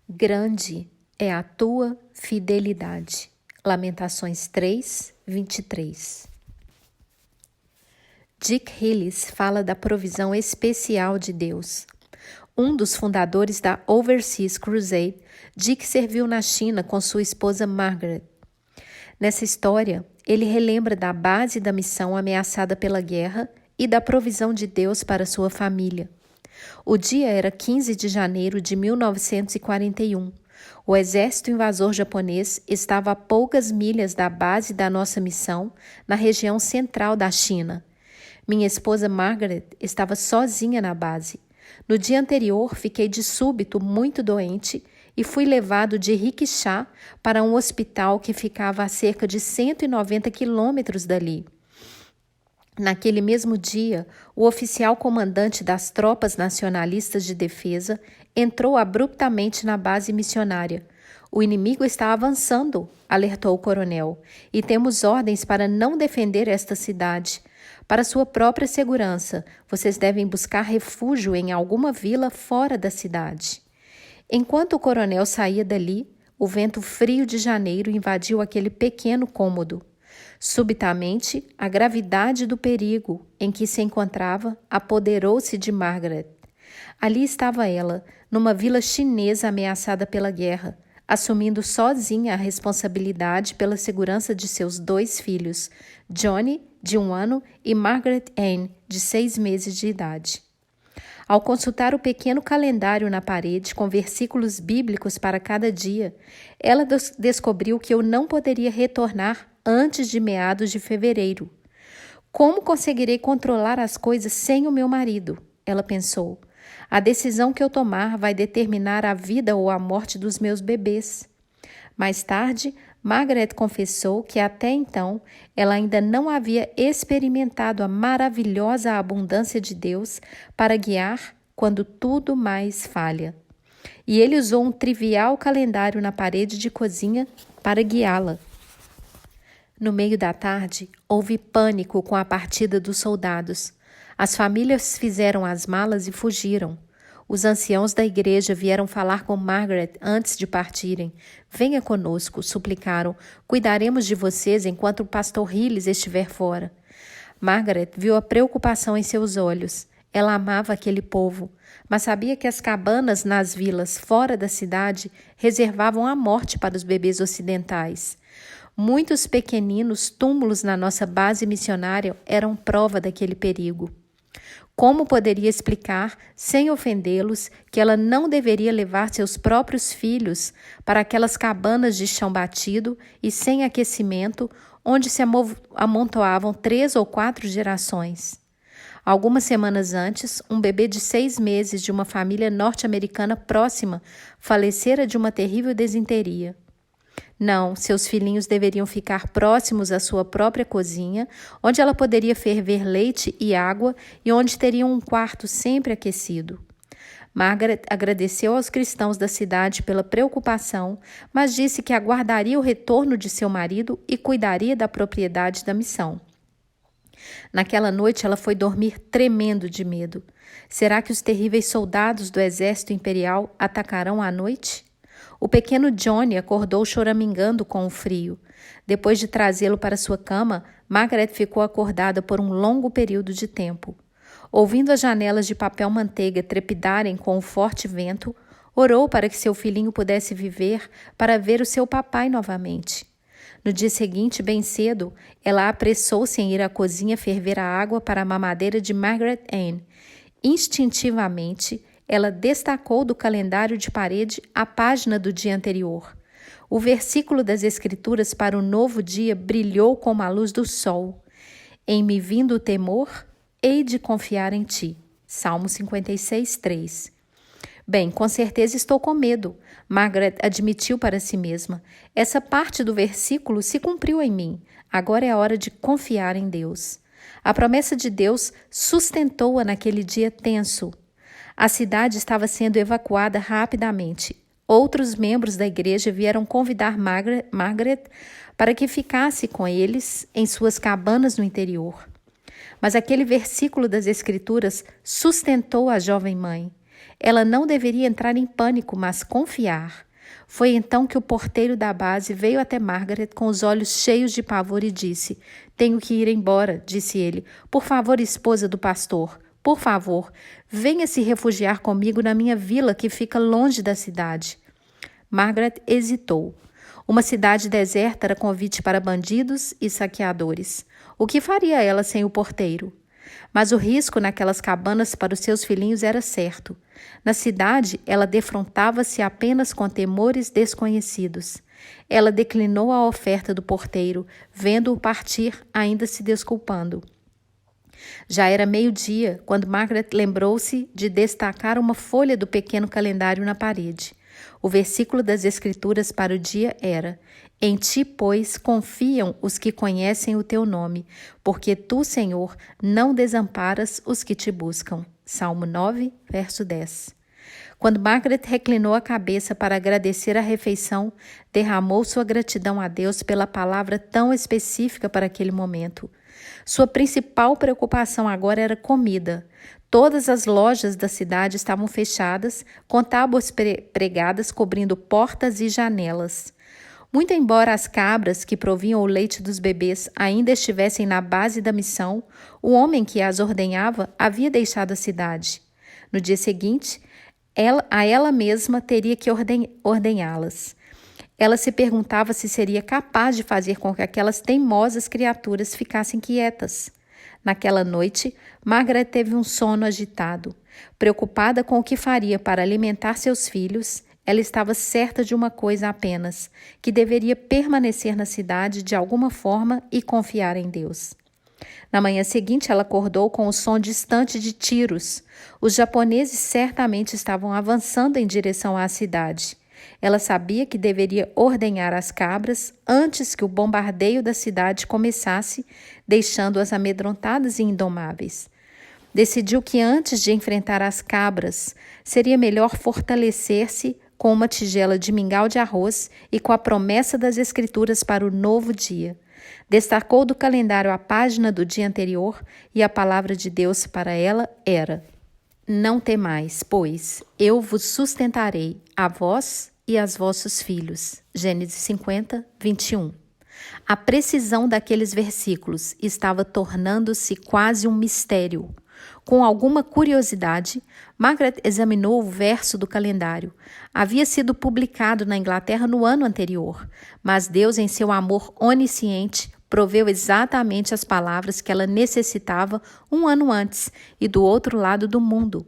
Grande é a tua fidelidade. Lamentações 3, 23. Dick Hillis fala da provisão especial de Deus. Um dos fundadores da Overseas Crusade, Dick serviu na China com sua esposa Margaret. Nessa história, ele relembra da base da missão ameaçada pela guerra e da provisão de Deus para sua família. O dia era 15 de janeiro de 1941. O exército invasor japonês estava a poucas milhas da base da nossa missão, na região central da China. Minha esposa Margaret estava sozinha na base. No dia anterior, fiquei de súbito muito doente e fui levado de rickshaw para um hospital que ficava a cerca de 190 quilômetros dali. Naquele mesmo dia, o oficial comandante das tropas nacionalistas de defesa entrou abruptamente na base missionária. O inimigo está avançando, alertou o coronel, e temos ordens para não defender esta cidade. Para sua própria segurança, vocês devem buscar refúgio em alguma vila fora da cidade. Enquanto o coronel saía dali, o vento frio de janeiro invadiu aquele pequeno cômodo. Subitamente, a gravidade do perigo em que se encontrava apoderou-se de Margaret. Ali estava ela, numa vila chinesa ameaçada pela guerra, assumindo sozinha a responsabilidade pela segurança de seus 2 filhos, Johnny, de 1 ano, e Margaret Ann, de 6 meses de idade. Ao consultar o pequeno calendário na parede com versículos bíblicos para cada dia, ela descobriu que eu não poderia retornar antes de meados de fevereiro. Como conseguirei controlar as coisas sem o meu marido? Ela pensou. A decisão que eu tomar vai determinar a vida ou a morte dos meus bebês. Mais tarde, Margaret confessou que até então ela ainda não havia experimentado a maravilhosa abundância de Deus para guiar quando tudo mais falha. E ele usou um trivial calendário na parede de cozinha para guiá-la. No meio da tarde, houve pânico com a partida dos soldados. As famílias fizeram as malas e fugiram. Os anciãos da igreja vieram falar com Margaret antes de partirem. Venha conosco, suplicaram. Cuidaremos de vocês enquanto o pastor Hillis estiver fora. Margaret viu a preocupação em seus olhos. Ela amava aquele povo, mas sabia que as cabanas nas vilas fora da cidade reservavam a morte para os bebês ocidentais. Muitos pequeninos túmulos na nossa base missionária eram prova daquele perigo. Como poderia explicar, sem ofendê-los, que ela não deveria levar seus próprios filhos para aquelas cabanas de chão batido e sem aquecimento, onde se amontoavam 3 ou 4 gerações? Algumas semanas antes, um bebê de 6 meses de uma família norte-americana próxima falecera de uma terrível desinteria. Não, seus filhinhos deveriam ficar próximos à sua própria cozinha, onde ela poderia ferver leite e água e onde teriam um quarto sempre aquecido. Margaret agradeceu aos cristãos da cidade pela preocupação, mas disse que aguardaria o retorno de seu marido e cuidaria da propriedade da missão. Naquela noite ela foi dormir tremendo de medo. Será que os terríveis soldados do exército imperial atacarão à noite? O pequeno Johnny acordou choramingando com o frio. Depois de trazê-lo para sua cama, Margaret ficou acordada por um longo período de tempo. Ouvindo as janelas de papel-manteiga trepidarem com o forte vento, orou para que seu filhinho pudesse viver para ver o seu papai novamente. No dia seguinte, bem cedo, ela apressou-se em ir à cozinha ferver a água para a mamadeira de Margaret Ann. Instintivamente, ela destacou do calendário de parede a página do dia anterior. O versículo das Escrituras para o novo dia brilhou como a luz do sol. Em me vindo o temor, hei de confiar em ti. Salmo 56, 3. Bem, com certeza estou com medo, Margaret admitiu para si mesma. Essa parte do versículo se cumpriu em mim. Agora é a hora de confiar em Deus. A promessa de Deus sustentou-a naquele dia tenso. A cidade estava sendo evacuada rapidamente. Outros membros da igreja vieram convidar Margaret para que ficasse com eles em suas cabanas no interior. Mas aquele versículo das Escrituras sustentou a jovem mãe. Ela não deveria entrar em pânico, mas confiar. Foi então que o porteiro da base veio até Margaret com os olhos cheios de pavor e disse: "Tenho que ir embora", disse ele. "Por favor, esposa do pastor, por favor, venha se refugiar comigo na minha vila que fica longe da cidade." Margaret hesitou. Uma cidade deserta era convite para bandidos e saqueadores. O que faria ela sem o porteiro? Mas o risco naquelas cabanas para os seus filhinhos era certo. Na cidade, ela defrontava-se apenas com temores desconhecidos. Ela declinou a oferta do porteiro, vendo-o partir, ainda se desculpando. Já era meio-dia, quando Margaret lembrou-se de destacar uma folha do pequeno calendário na parede. O versículo das Escrituras para o dia era: "Em ti, pois, confiam os que conhecem o teu nome, porque tu, Senhor, não desamparas os que te buscam." Salmo 9, verso 10. Quando Margaret reclinou a cabeça para agradecer a refeição, derramou sua gratidão a Deus pela palavra tão específica para aquele momento. Sua principal preocupação agora era comida. Todas as lojas da cidade estavam fechadas, com tábuas pregadas cobrindo portas e janelas. Muito embora as cabras que provinham o leite dos bebês ainda estivessem na base da missão, o homem que as ordenhava havia deixado a cidade. No dia seguinte, ela mesma teria que ordenhá-las. Ela se perguntava se seria capaz de fazer com que aquelas teimosas criaturas ficassem quietas. Naquela noite, Margaret teve um sono agitado. Preocupada com o que faria para alimentar seus filhos, ela estava certa de uma coisa apenas, que deveria permanecer na cidade de alguma forma e confiar em Deus. Na manhã seguinte, ela acordou com o som distante de tiros. Os japoneses certamente estavam avançando em direção à cidade. Ela sabia que deveria ordenhar as cabras antes que o bombardeio da cidade começasse, deixando-as amedrontadas e indomáveis. Decidiu que antes de enfrentar as cabras, seria melhor fortalecer-se com uma tigela de mingau de arroz e com a promessa das Escrituras para o novo dia. Destacou do calendário a página do dia anterior e a palavra de Deus para ela era: "Não temais, pois eu vos sustentarei, a vós e aos vossos filhos." Gênesis 50, 21. A precisão daqueles versículos estava tornando-se quase um mistério. Com alguma curiosidade, Margaret examinou o verso do calendário. Havia sido publicado na Inglaterra no ano anterior, mas Deus, em seu amor onisciente, proveu exatamente as palavras que ela necessitava um ano antes e do outro lado do mundo.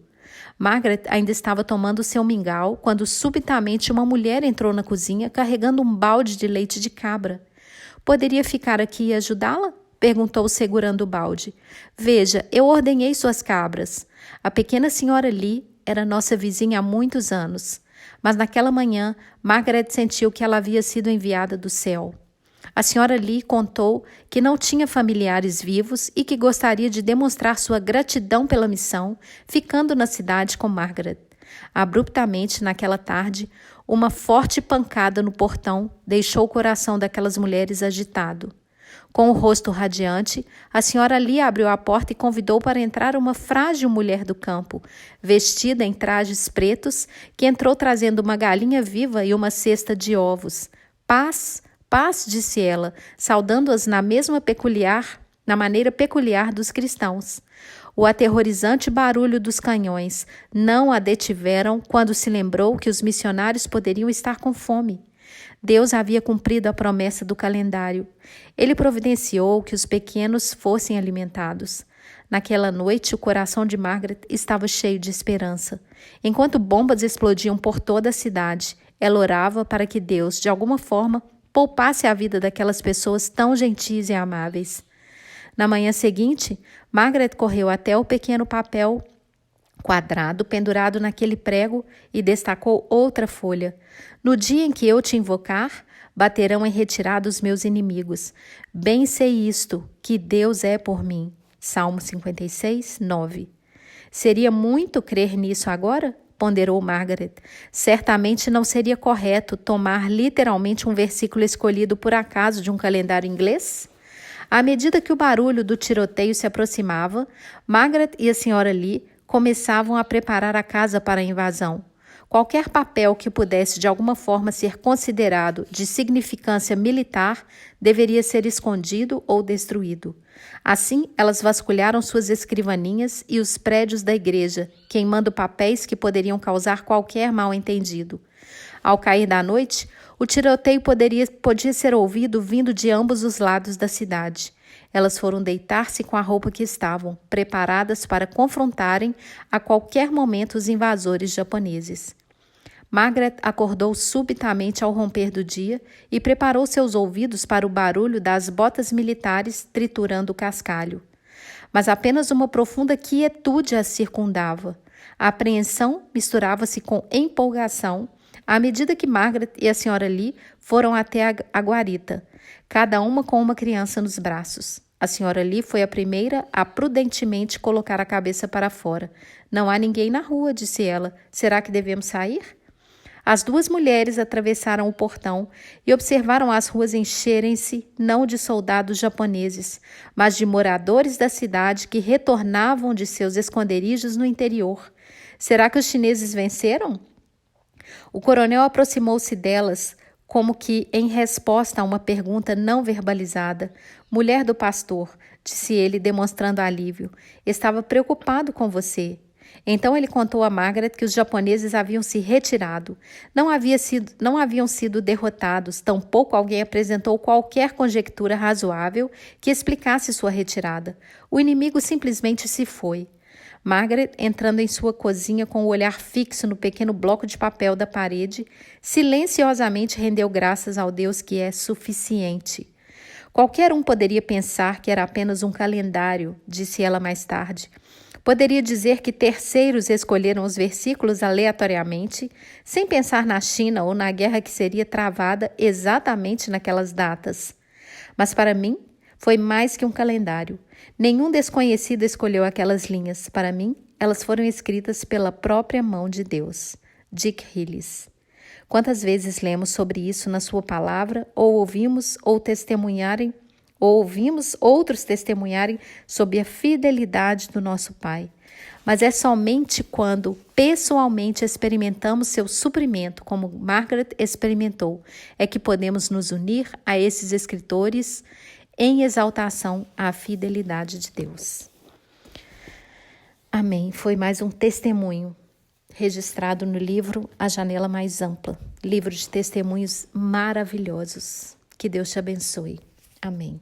Margaret ainda estava tomando seu mingau quando subitamente uma mulher entrou na cozinha carregando um balde de leite de cabra. "Poderia ficar aqui e ajudá-la?" perguntou segurando o balde. "Veja, eu ordenhei suas cabras." A pequena senhora Lee era nossa vizinha há muitos anos, mas naquela manhã Margaret sentiu que ela havia sido enviada do céu. A senhora Lee contou que não tinha familiares vivos e que gostaria de demonstrar sua gratidão pela missão, ficando na cidade com Margaret. Abruptamente, naquela tarde, uma forte pancada no portão deixou o coração daquelas mulheres agitado. Com o rosto radiante, a senhora Lee abriu a porta e convidou para entrar uma frágil mulher do campo, vestida em trajes pretos, que entrou trazendo uma galinha viva e uma cesta de ovos. "Paz, paz", disse ela, saudando-as na maneira peculiar dos cristãos. O aterrorizante barulho dos canhões não a detiveram quando se lembrou que os missionários poderiam estar com fome. Deus havia cumprido a promessa do calendário. Ele providenciou que os pequenos fossem alimentados. Naquela noite, o coração de Margaret estava cheio de esperança. Enquanto bombas explodiam por toda a cidade, ela orava para que Deus, de alguma forma, poupasse a vida daquelas pessoas tão gentis e amáveis. Na manhã seguinte, Margaret correu até o pequeno papel quadrado pendurado naquele prego e destacou outra folha. "No dia em que eu te invocar, baterão em retirada os meus inimigos. Bem sei isto, que Deus é por mim." Salmo 56, 9. "Seria muito crer nisso agora?" ponderou Margaret. Certamente não seria correto tomar literalmente um versículo escolhido por acaso de um calendário inglês? À medida que o barulho do tiroteio se aproximava, Margaret e a senhora Lee começavam a preparar a casa para a invasão. Qualquer papel que pudesse de alguma forma ser considerado de significância militar deveria ser escondido ou destruído. Assim, elas vasculharam suas escrivaninhas e os prédios da igreja, queimando papéis que poderiam causar qualquer mal-entendido. Ao cair da noite, o tiroteio podia ser ouvido vindo de ambos os lados da cidade. Elas foram deitar-se com a roupa que estavam, preparadas para confrontarem a qualquer momento os invasores japoneses. Margaret acordou subitamente ao romper do dia e preparou seus ouvidos para o barulho das botas militares triturando o cascalho. Mas apenas uma profunda quietude a circundava. A apreensão misturava-se com empolgação à medida que Margaret e a Sra. Lee foram até a guarita, cada uma com uma criança nos braços. A Sra. Lee foi a primeira a prudentemente colocar a cabeça para fora. Não há ninguém na rua, disse ela. Será que devemos sair? As duas mulheres atravessaram o portão e observaram as ruas encherem-se não de soldados japoneses, mas de moradores da cidade que retornavam de seus esconderijos no interior. Será que os chineses venceram? O coronel aproximou-se delas, como que em resposta a uma pergunta não verbalizada. Mulher do pastor, disse ele, demonstrando alívio, estava preocupado com você. Então ele contou a Margaret que os japoneses haviam se retirado. Não haviam sido derrotados, tampouco alguém apresentou qualquer conjectura razoável que explicasse sua retirada. O inimigo simplesmente se foi. Margaret, entrando em sua cozinha com o olhar fixo no pequeno bloco de papel da parede, silenciosamente rendeu graças ao Deus que é suficiente. Qualquer um poderia pensar que era apenas um calendário, disse ela mais tarde. Poderia dizer que terceiros escolheram os versículos aleatoriamente, sem pensar na China ou na guerra que seria travada exatamente naquelas datas. Mas para mim, foi mais que um calendário. Nenhum desconhecido escolheu aquelas linhas. Para mim, elas foram escritas pela própria mão de Deus. Dick Hillis. Quantas vezes lemos sobre isso na sua palavra, ou ouvimos outros testemunharem sobre a fidelidade do nosso Pai. Mas é somente quando pessoalmente experimentamos seu suprimento, como Margaret experimentou, é que podemos nos unir a esses escritores em exaltação à fidelidade de Deus. Amém. Foi mais um testemunho registrado no livro A Janela Mais Ampla, livro de testemunhos maravilhosos. Que Deus te abençoe. Amém.